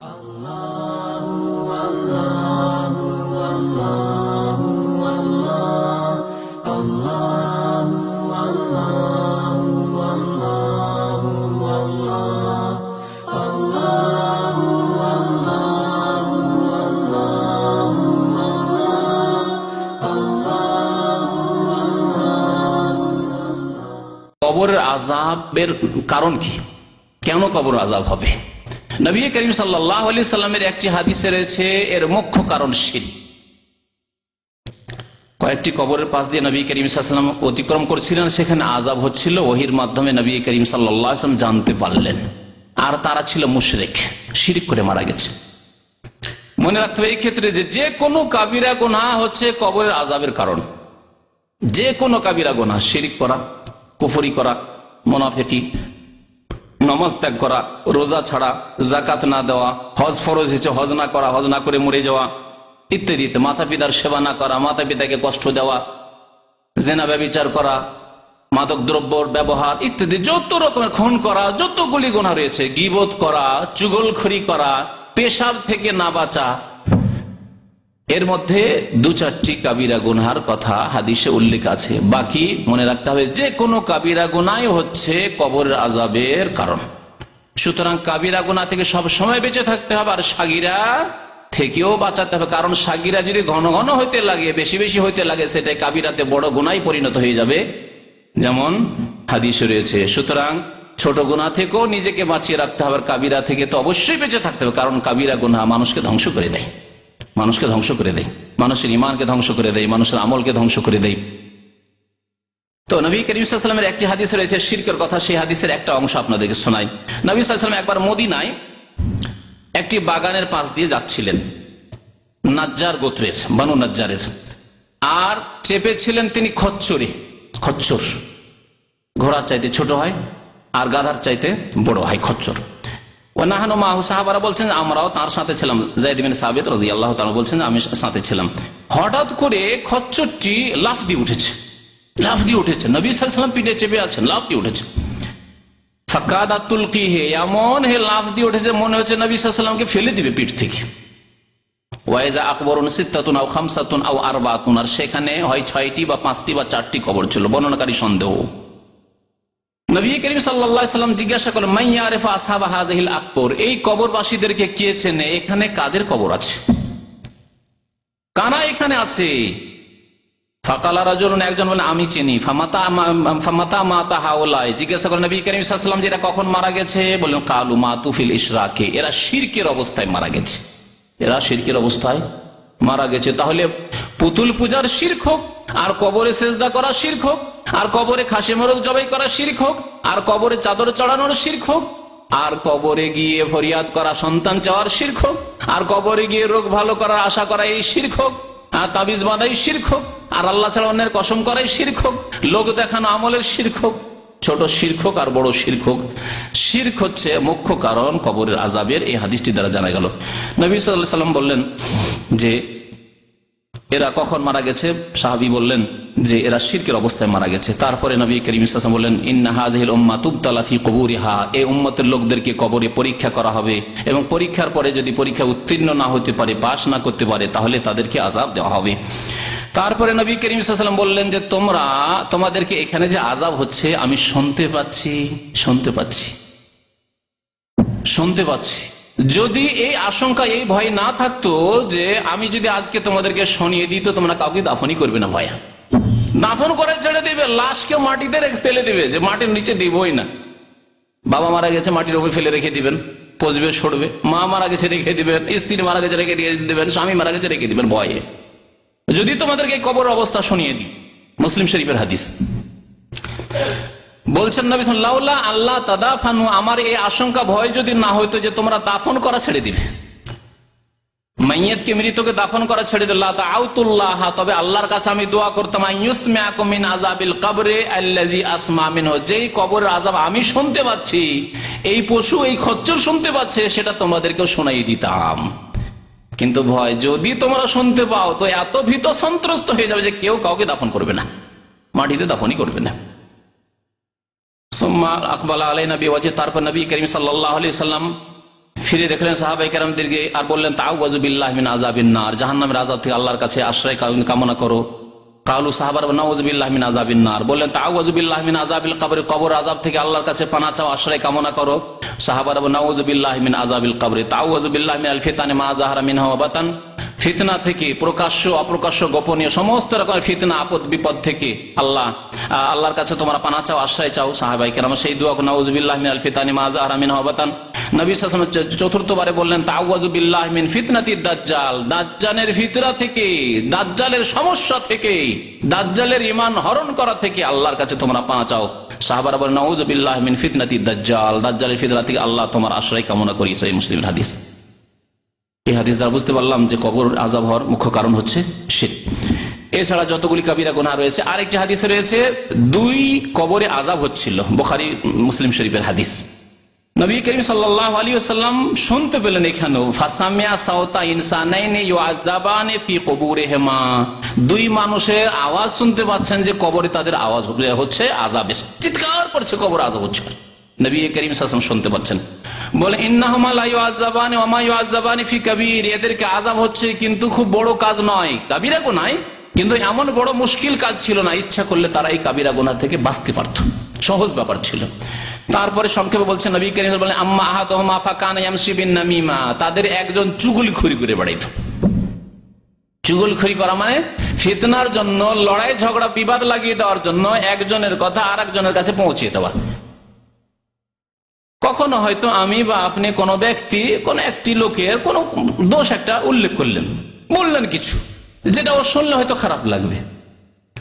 কবরের আযাবের কারণ কি, কেন কবর আযাব হবে? নবী করিম সাল্লাল্লাহু আলাইহি সাল্লামের একটি হাদিসে রয়েছে এর মুখ্য কারণ শিরক। কয়েকটি কবরের পাশ দিয়ে নবী করিম সাল্লাল্লাহু আলাইহি সাল্লাম অতিক্রম করছিলেন, সেখানে আযাব হচ্ছিল। ওহীর মাধ্যমে নবী করিম সাল্লাল্লাহু আলাইহি সাল্লাম জানতে পারলেন, আর তারা ছিল মুশরিক, শিরক করে মারা গেছে। মনে রাখতে হবে এই ক্ষেত্রে যে কোনো কাবিরা গুনাহ হচ্ছে কবরের আযাবের কারণ। যে কোনো কাবিরা গুনাহ, শিরক করা, কুফরি করা, মুনাফিকি, নামাজ ত্যাগ করা, রোজা ছাড়া, যাকাত না দেওয়া, হজ ফরজ হয়েছে হজ না করা, হজ না করে মরে যাওয়া ইত্যাদি, মাতা পিতার সেবা না করা, মাতা পিতাকে কষ্ট দেওয়া, জেনা ব্যভিচার করা, মাদক দ্রব্যর ব্যবহার ইত্যাদি, যত রকমের খুন করা, যতগুলি গুনাহ রয়েছে, গীবত করা, চুগলখড়ি করা, পেশাব থেকে না বাঁচা, এর মধ্যে দু চারটি কাবিরা গুনহার কথা হাদিসে উল্লেখ আছে। বাকি মনে রাখতে হবে যে কোনো কাবিরা গুনাহ হচ্ছে কবরের আযাবের কারণ। সুতরাং কাবিরা গুনাহ থেকে সব সময় বেঁচে থাকতে হবে, আর সাগিরা থেকেও বাঁচাতে হবে। কারণ সাগিরা যদি ঘন ঘন হইতে লাগে, বেশি বেশি হইতে লাগে, সেটাই কাবিরাতে বড় গুনাহে পরিণত হয়ে যাবে, যেমন হাদিসে রয়েছে। সুতরাং ছোট গুনাহ থেকেও নিজেকে বাঁচিয়ে রাখতে হবে, আর কাবিরা থেকে তো অবশ্যই বেঁচে থাকতে হবে। কারণ কাবিরা গুনাহ মানুষকে ধ্বংস করে দেয়, মানুষকে ধ্বংস করে দেয়, মানুষের ঈমানকে ধ্বংস করে দেয়, মানুষের আমলকে ধ্বংস করে দেয়। তো নবী করিম সাল্লাল্লাহু আলাইহি ওয়াসাল্লামের একটি হাদিস রয়েছে শিরকের কথা, সেই হাদিসের একটা অংশ আপনাদেরকে শোনাই। নবী সাল্লাল্লাহু আলাইহি ওয়াসাল্লাম একবার মদিনায় একটি বাগানের পাশ দিয়ে যাচ্ছিলেন, নাজ্জার গোত্রের, বানু নাজ্জারের, আর চেপেছিলেন তিনি খচ্চরে। খচ্চর ঘোড়ার চাইতে ছোট হয় আর গাধার চাইতে বড় হয় খচ্চর। ওয়ানাহানু মাহু, সাহাবারা বলছেন আমরাও তার সাথে ছিলাম। যায়েদ বিন সাবিত রাদিয়াল্লাহু তাআলা বলছেন আমি সাথে ছিলাম। হঠাৎ করে খচ্চরটি লাফ দিয়ে উঠেছে, লাফ দিয়ে উঠেছে, নবী সাল্লাল্লাহু আলাইহি ওয়াসাল্লাম পিঠে চেপে আছেন, লাফ দিয়ে উঠেছে। ফাকাদাত তুলকিহি, এমন হে লাফ দিয়ে উঠেছে মনে হচ্ছে নবী সাল্লাল্লাহু আলাইহি ওয়াসাল্লামকে ফেলে দিবে পিঠ থেকে। ওয়াইজা আকবরুন সিত্তাতুন আও খামসাতুন আও আরবাতুন, আর সেখানে হয় 6টি বা 5টি বা 4টি কবর ছিল, বর্ণনাকারী সন্দেহ। নবী করিম সাল্লাল্লাহু আলাইহি ওয়াসাল্লাম জিজ্ঞাসা করলেন মান ইয়ারিফু আসহাবা হাযিহিল আকবর, এই কবরবাসীদেরকে কে চেনে, এখানে কাদের কবর আছে, কারা এখানে আছে? ফাকালা রাজুলুন, একজন বলেন আমি চিনি। ফামাতা মাতা হাওলাই, জিজ্ঞাসা করেন নবী করিম সাল্লাল্লাহু আলাইহি ওয়াসাল্লাম যে এরা কখন মারা গেছে? বলেন কালু মাতু ফিল ইশরাকে, এরা শিরকের অবস্থায় মারা গেছে, এরা শিরকের অবস্থায় মারা গেছে। তাহলে পুতুল পূজার শিরক হোক, আর কবরে সেজদা করা শিরক হোক, আর কবরে খাসি মোরগ জবাই করা শিরক হোক, আর কবরে চাদর চড়ানোর শিরক হোক, আর কবরে গিয়ে ফরিয়াদ করা সন্তান চাওয়ার শিরক হোক, আর কবরে গিয়ে রোগ ভালো করার আশা করা এই শিরক হোক, আর তাবিজ বাঁধাই শিরক হোক, আর আল্লাহ ছাড়া অন্যের কসম করাই শিরক হোক, লোক দেখানো আমলের শিরক হোক, ছোট শিরক হোক আর বড় শিরক হোক, শিরক হচ্ছে মুখ্য কারণ কবরের আযাবের। এই হাদিসটি দ্বারা জানা গেল। নবী সাল্লাল্লাহু আলাইহি ওয়াসাল্লাম বললেন যে এরা কখন মারা গেছে? সাহাবী বললেন যে এরা শিরকের অবস্থায় মারা গেছে। তারপরে নবী করিম সাল্লাল্লাহু আলাইহি ওয়াসাল্লাম বললেন ইন্না হাযিহিল উম্মাহ তুবতালা ফি কুবুরিহা, এই উম্মতের লোকদেরকে কবরে পরীক্ষা করা হবে, এবং পরীক্ষার পরে যদি পরীক্ষা উত্তীর্ণ না হতে পারে, পাশ না করতে পারে, তাহলে তাদেরকে আযাব দেওয়া হবে। তারপরে নবী করিম সাল্লাল্লাহু আলাইহি ওয়াসাল্লাম বললেন যে তোমাদেরকে এখানে যে আযাব হচ্ছে আমি শুনতে পাচ্ছি। যদি এই আশঙ্কা, এই ভয় না থাকতো যে আমি যদি আজকে তোমাদেরকে শুনিয়ে দিই তো তোমরা কাউকে দাফনই করবে না, ভয় দাফন করে ছেড়ে দিবে, লাশকে মাটিতে রেখে ফেলে দিবে, যে মাটির নিচে দিবই না। বাবা মারা গেছে মাটির উপরে ফেলে রেখে দিবেন, পচবে সরবে। মা মারা গেছে রেখে দিবেন, স্ত্রী মারা গেছে রেখে দিবেন, স্বামী মারা গেছে রেখে দিবেন ভয়ে। যদি তোমাদেরকে কবর অবস্থা শুনিয়ে দিই, মুসলিম শরীফের হাদিস। বলছেন নবী সাল্লাল্লাহু আলাইহি ওয়াসাল্লাম আল্লাহ তাদাফানু, আমার এই আশঙ্কা ভয় যদি না হইতো যে তোমরা দাফন করা ছেড়ে দিবে, মাইয়াতকে মৃতকে দাফন করা ছেড়ে দিল, দাআউতুল্লাহ, তবে আল্লাহর কাছে আমি দোয়া করতাম আইয়ুসমিআকুম মিন আযাবিল কবরি আল্লাযী আসমা মিনহু, যেই কবরের আযাব আমি শুনতে পাচ্ছি, এই পশু এই খচ্চর শুনতে পাচ্ছে, সেটা তোমাদেরকেও শোনাই দিতাম। কিন্তু ভয় যদি তোমরা শুনতে পাও তো এত ভীত সন্ত্রস্ত হয়ে যাবে যে কেউ কাউকে দাফন করবে না, মাটিতে দাফনই করবে না। সুম্মা আকবালা আলাইনা বিওয়াজহি, তারপর নবী করিম সাল্লাল্লাহু আলাইহি ওয়াসাল্লাম ফিরে দেখলেন সাহাবায়ে কেরামদেরকে, আর বললেন তাআউযু বিল্লাহি মিন আযাবিন নার, জাহান্নামের আযাব থেকে আল্লাহর কাছে আশ্রয় কামনা করো। কালু সাহাবারা নাউযু বিল্লাহি মিন আযাবিন নার, বললেন তাআউযু বিল্লাহি মিন আযাবিল কবর, কবর আযাব থেকে আল্লাহর কাছে পানাহ চাও, আশ্রয় কামনা করো। সাহাবারা নাউযু বিল্লাহি মিন আযাবিল কবর, তাআউযু বিল্লাহি মিনাল ফিতানি মা যাহারা মিনহা ওয়া বাতান, ফিতনা থেকে, প্রকাশ্য অপ্রকাশ্য গোপনীয় সমস্ত রকমের ফিতনা আপদ বিপদ থেকে আল্লাহর কাছে তোমরা পানাহ চাও, আশ্রয় চাও। সাহাবায়ে কেরাম সেই দোয়া নাউযু বিল্লাহি মিনাল ফিতানি মা যাহারা মিনহা ওয়া বাতান। নবী সাল্লাল্লাহু আলাইহি ওয়াসাল্লাম চতুর্থবারে বললেন তাআউযু বিল্লাহি মিন ফিতনাতিদ দাজ্জাল, দাজ্জালের ফিতনা থেকে, দাজ্জালের সমস্যা থেকে, দাজ্জালের ঈমান হরণ করা থেকে আল্লাহর কাছে তোমরা পানাহ চাও। সাহাবারা বলেন নাউযু বিল্লাহি মিন ফিতনাতিদ দাজ্জাল, দাজ্জালের ফিতনা থেকে আল্লাহ তোমার আশ্রয় কামনা করি। সহিহ মুসলিমের হাদিস। এই হাদিস দ্বারা বুঝতে পারলাম যে কবর আযাব হওয়ার মুখ্য কারণ হচ্ছে শিরক। এছাড়া যতগুলি কাবিরা গুনাহ রয়েছে, আরেকটি হাদিসে রয়েছে 2 কবরে আযাব হচ্ছিল, বুখারী মুসলিম শরীফের হাদিস। নবী করিম সাল্লাল্লাহু আলাইহি ওয়াসাল্লাম শুনতে পেলেন এখানেও ফাসামিয়া সাওতা ইনসানাইনি ইউআযাবানি ফি কুবুরিহিমা, 2 মানুষের আওয়াজ শুনতে পাচ্ছেন যে কবরে তাদের আওয়াজ হচ্ছে, আযাব এসে চিৎকার করছে, কবর আযাব হচ্ছে। নবী করিম সাল্লাল্লাহু আলাইহি ওয়াসাল্লাম শুনতে পাচ্ছেন, বলে ইন্নাহুমা লা ইউআযাবানি ওয়া মা ইউআযাবানি ফি কাবীর, এদেরকে আযাব হচ্ছে কিন্তু খুব বড় কাজ নয়, কাবিরা গুনাহ, কিন্তু এমন বড় মুশকিল কাজ ছিল না, ইচ্ছা করলে তারা এই কাবিরা গুনাহ থেকে বাঁচতে পারত, সহজ ব্যাপার ছিল। তারপরে সংক্ষেপে বলছেন নবী করিম বলেন আম্মা আহাদুহুমা ফাকানা ইয়ামশি বিন নামিমা, তাদের একজন চুগলখড়ি করে বেড়াইতো। চুগলখড়ি করা মানে ফিতনার জন্য, লড়াই ঝগড়া বিবাদ লাগিয়ে দেওয়ার জন্য একজনের কথা আরেকজনের কাছে পৌঁছে দেওয়া। কখনো হয়তো আমি বা আপনি কোনো ব্যক্তি, কোন একটি লোকের কোন দোষ একটা উল্লেখ করলেন, বললেন কিছু যেটা ও শুনলে হয়তো খারাপ লাগবে,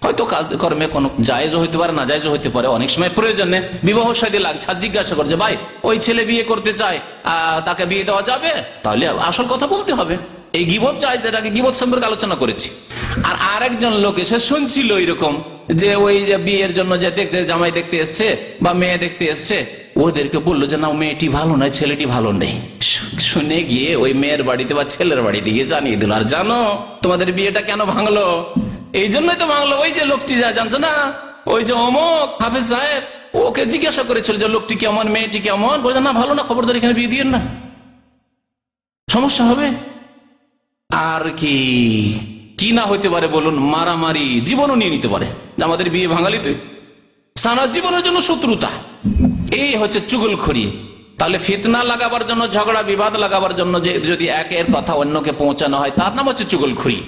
হয়তো কাজ কর্মে কোনো জায়েজও হইতে পারে, না জায়েজও হইতে পারে। অনেক সময় প্রয়োজনে বিবাহ শাদী লাগছে, আর জিজ্ঞাসা করছে ভাই ওই ছেলে বিয়ে করতে চায়, তাকে বিয়ে দেওয়া যাবে? তাহলে আসল কথা বলতে হবে। এই গীবত চাই, যেটাকে গীবত সম্পর্কে আলোচনা করেছি। আর আরেকজন লোক এসে শুনছিল এরকম যে ওই যে বিয়ের জন্য যে দেখতে জামাই দেখতে এসছে বা মেয়ে দেখতে এসছে, ওদেরকে বললো যে না মেয়েটি ভালো নয়, ছেলেটি ভালো নেই। শুনে গিয়ে ওই মেয়ের বাড়িতে বা ছেলের বাড়িতে গিয়ে জানিয়ে দিল, আর জানো তোমাদের বিয়েটা কেন ভাঙলো? এই জন্যই তো ভাঙলো, ওই যে লোকটি যা জানছো না, ওই যে অমুক হাফেজ সাহেব, ওকে জিজ্ঞাসা করেছিল যে লোকটি কেমন, মেয়েটি কেমন, বলছে না ভালো না, খবরদার এখানে বিয়ে দিয়েন না, সমস্যা হবে। আর কি না হইতে পারে বলুন? মারামারি, জীবনও নিয়ে নিতে পারে, আমাদের বিয়ে ভাঙালি তুই, সারা জীবনের জন্য শত্রুতা। এই হচ্ছে চুগলখড়ি। তাহলে ফিতনা লাগাবার জন্য, ঝগড়া বিবাদ লাগাবার জন্য যদি একের কথা অন্যকে পৌঁছানো হয়, তার নাম হচ্ছে চুগলখড়ি।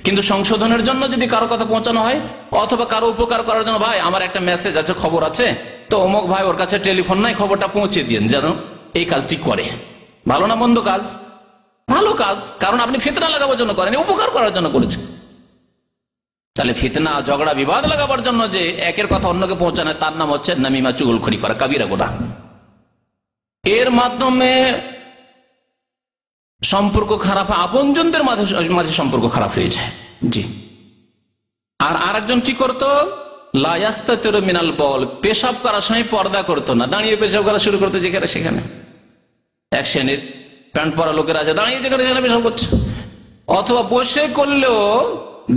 কিন্তু সংশোধনের জন্য যদি কারো কথা পৌঁছানো হয়, অথবা কারো উপকার করার জন্য, ভাই আমার একটা মেসেজ আছে, খবর আছে, তো অমুক ভাই ওর কাছে টেলিফোন নাই, খবরটা পৌঁছে দিন যেন এই কাজটি করে, ভালো না মন্দ কাজ? ভালো কাজ, কারণ আপনি ফিতনা লাগাবার জন্য করেন, উপকার করার জন্য করেছেন। তাহলে ফিতনা ঝগড়া বিবাদ লাগাবার জন্য যে একের কথা অন্যকে পৌঁছানো, তার নাম হচ্ছে নামিমা, চুগলখড়ি করা, কাবিরা গুনাহ। এর মাধ্যমে সম্পর্ক খারাপ, আপনজনদের মাঝে সম্পর্ক খারাপ হয়ে যায়। জি। আর আরেকজন কি করতো, লা ইয়াস্তাতিরু মিনাল বল, পেশাব করার সময় পর্দা করতো না, দাঁড়িয়ে পেশাব করা শুরু করতো যেখানে সেখানে। এক শ্রেণীর প্যান্ট পরা লোকের আছে, দাঁড়িয়ে যেখানে সেখানে পেশাব করছে, অথবা বসে করলেও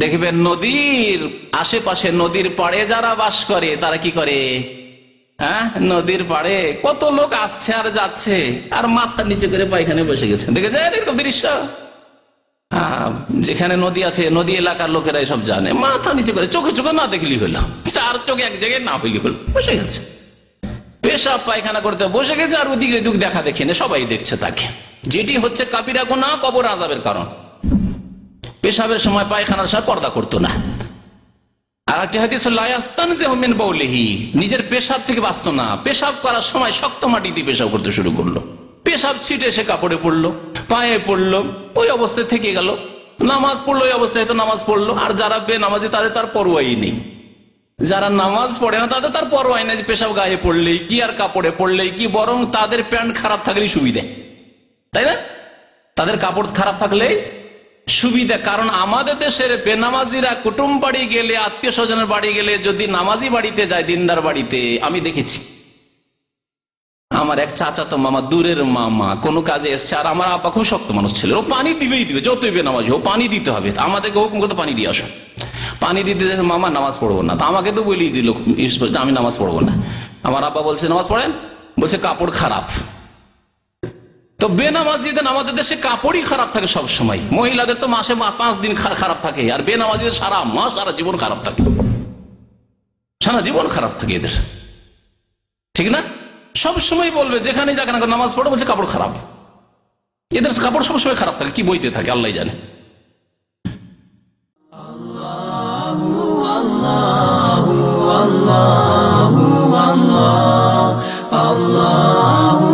দেখবেন নদীর আশেপাশে, নদীর পাড়ে যারা বাস করে তারা কি করে, নদীর পাড়ে কত লোক আসছে আর যাচ্ছে, আর মাথা নিচে করে পায়খানে বসে গেছে, দেখেছেন এরকম দৃশ্য? যেখানে নদী আছে, নদী এলাকার লোকেরা সব জানে, মাথা নিচে করে, চোখে চোখে না দেখলি হলো, 4 চোখে এক জায়গায় না হইলি হলো, বসে গেছে, পেশাব পায়খানা করতে বসে গেছে, আর ওদিকে দুঃখ দেখা দেখে না, সবাই দেখছে তাকে। যেটি হচ্ছে কাবিরা গুনাহ, কবর আযাবের কারণ। পেশাবের সময়, পায়খানার সময় পর্দা করতো না। আর একটা হাদিস, লা ইয়াস্তানজিহু মিন বাউলিহি, নিজের পেশাব থেকে বাঁচতো না, পেশাব করার সময় শক্ত মাটি দিয়ে পেশাব করতে শুরু করলো, পেশাব ছিটে সে কাপড়ে পড়লো, পায়ে পড়লো, ওই অবস্থায় থেকে গেল। নামাজ পড়লো, ওই অবস্থায় তো নামাজ পড়লো। আর যারা বেনামাজি তাদের তার পরোয়াই নেই, যারা নামাজ পড়ে না তাদের তার পরোয়াই নেই, পেশাব গায়ে পড়লেই কি আর কাপড়ে পড়লেই কি, বরং তাদের প্যান্ট খারাপ থাকলেই সুবিধে, তাই না? তাদের কাপড় খারাপ থাকলেই সুবিধা। কারণ আমাদের দেশের বেনামাজিরা কুটুম বাড়ি গেলে, আত্মীয় স্বজনের বাড়ি গেলে, যদি নামাজি বাড়িতে যায়, দিনদার বাড়িতে, আমি দেখেছি, আমার এক চাচাতো মামা, দূরের মামা, কোনো কাজে এসছে, আর আমার আব্বা খুব শক্ত মানুষ ছিল, ও পানি দিবেই দিবে, যতই বেনামাজি হোক পানি দিতে হবে, আমাদেরকে হুকুম করতে পানি দিয়ে আসো, পানি দিতে, মামা নামাজ পড়বো না, তা আমাকে তো বলেই দিল আমি নামাজ পড়বো না। আমার আব্বা বলছে নামাজ পড়েন, বলছে কাপড় খারাপ, তো বেনামাজিদের আমাদের দেশে কাপড়ই খারাপ থাকে সব সময়। মহিলাদের তো মাসে 5 দিন খারাপ থাকে, আর বেনামাজিদের সারা মাস সারা জীবন খারাপ থাকে, সারা জীবন খারাপ থাকে এদের, ঠিক না? সব সময় বলবে যেখানে যাক না নামাজ পড়ে বলছে কাপড় খারাপ, এদের কাপড় সবসময় খারাপ থাকে, কি বইতে থাকে আল্লাহ জানে। আল্লাহু আল্লাহু আল্লাহু আল্লাহু